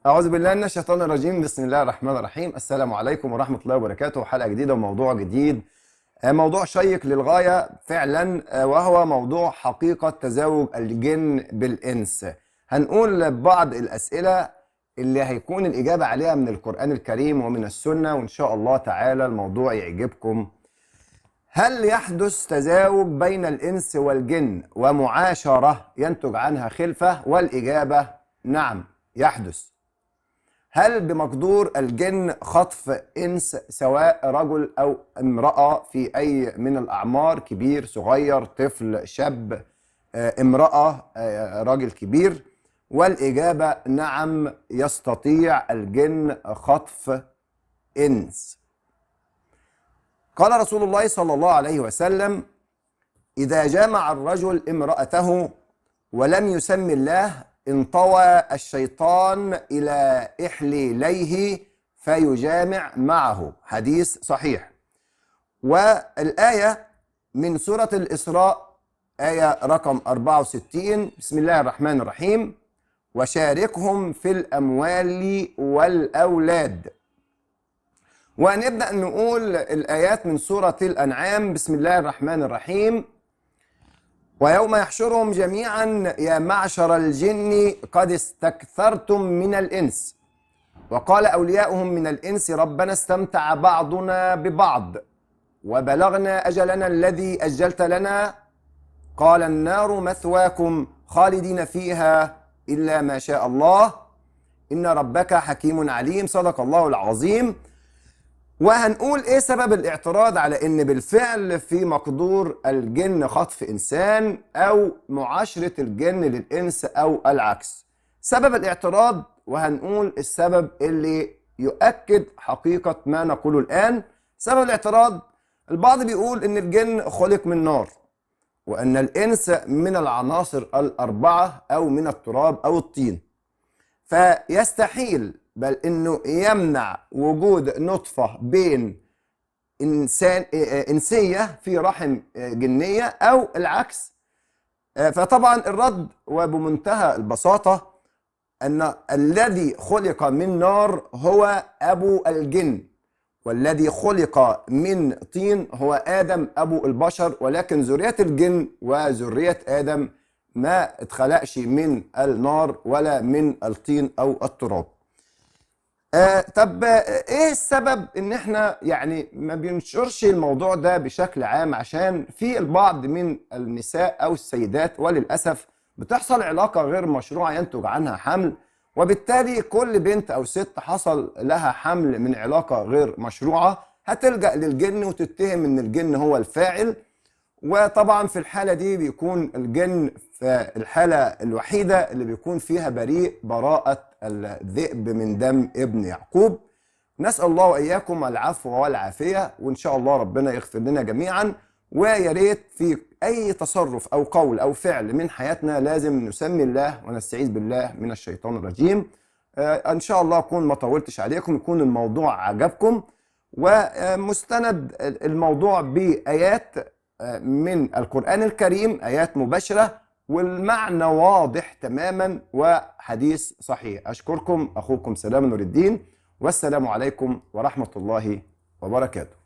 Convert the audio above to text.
أعوذ بالله من الشيطان الرجيم. بسم الله الرحمن الرحيم. السلام عليكم ورحمة الله وبركاته. حلقة جديدة وموضوع جديد. موضوع شيق للغاية فعلا، وهو موضوع حقيقة تزاوج الجن بالإنس. هنقول بعض الأسئلة اللي هيكون الإجابة عليها من القرآن الكريم ومن السنة، وإن شاء الله تعالى الموضوع يعجبكم. هل يحدث تزاوج بين الإنس والجن ومعاشرة ينتج عنها خلفة؟ والإجابة نعم يحدث. هل بمقدور الجن خطف إنس سواء رجل أو امرأة في أي من الأعمار، كبير صغير طفل شاب امرأة راجل كبير؟ والإجابة نعم يستطيع الجن خطف إنس. قال رسول الله صلى الله عليه وسلم: إذا جامع الرجل امرأته ولم يسم الله انطوى الشيطان إلى إحليليه فيجامع معه. حديث صحيح. والآية من سورة الإسراء، آية رقم 64: بسم الله الرحمن الرحيم: وشاركهم في الأموال والأولاد. ونبدأ نقول الآيات من سورة الأنعام. بسم الله الرحمن الرحيم: ويوم يحشرهم جميعا يا معشر الجن قد استكثرتم من الإنس وقال أولياؤهم من الإنس ربنا استمتع بعضنا ببعض وبلغنا أجلنا الذي أجلت لنا قال النار مثواكم خالدين فيها إلا ما شاء الله إن ربك حكيم عليم. صدق الله العظيم. وهنقول ايه سبب الاعتراض على ان بالفعل في مقدور الجن خطف انسان او معاشرة الجن للانس او العكس. سبب الاعتراض، وهنقول السبب اللي يؤكد حقيقة ما نقوله الان. سبب الاعتراض: البعض بيقول ان الجن خلق من نار، وان الانس من العناصر الاربعة او من التراب او الطين، فيستحيل بل انه يمنع وجود نطفة بين انسية في رحم جنية او العكس. فطبعا الرد وبمنتهى البساطة ان الذي خلق من نار هو ابو الجن، والذي خلق من طين هو ادم ابو البشر، ولكن ذرية الجن وذرية ادم ما اتخلقش من النار ولا من الطين او التراب. طب ايه السبب ان احنا يعني ما بينشرش الموضوع ده بشكل عام؟ عشان في البعض من النساء او السيدات وللاسف بتحصل علاقة غير مشروعة ينتج عنها حمل، وبالتالي كل بنت او ست حصل لها حمل من علاقة غير مشروعة هتلجأ للجن وتتهم ان الجن هو الفاعل. وطبعا في الحالة دي بيكون الجن في الحالة الوحيدة اللي بيكون فيها بريء براءة الذئب من دم ابن يعقوب. نسأل الله وإياكم العفو والعافية، وإن شاء الله ربنا يغفر لنا جميعا. ويا ريت في أي تصرف أو قول أو فعل من حياتنا لازم نسمي الله ونستعيذ بالله من الشيطان الرجيم. إن شاء الله أكون ما طولتش عليكم، يكون الموضوع عجبكم. ومستند الموضوع بآيات من القرآن الكريم، آيات مباشرة والمعنى واضح تماما وحديث صحيح. أشكركم. أخوكم سلام نور الدين، والسلام عليكم ورحمة الله وبركاته.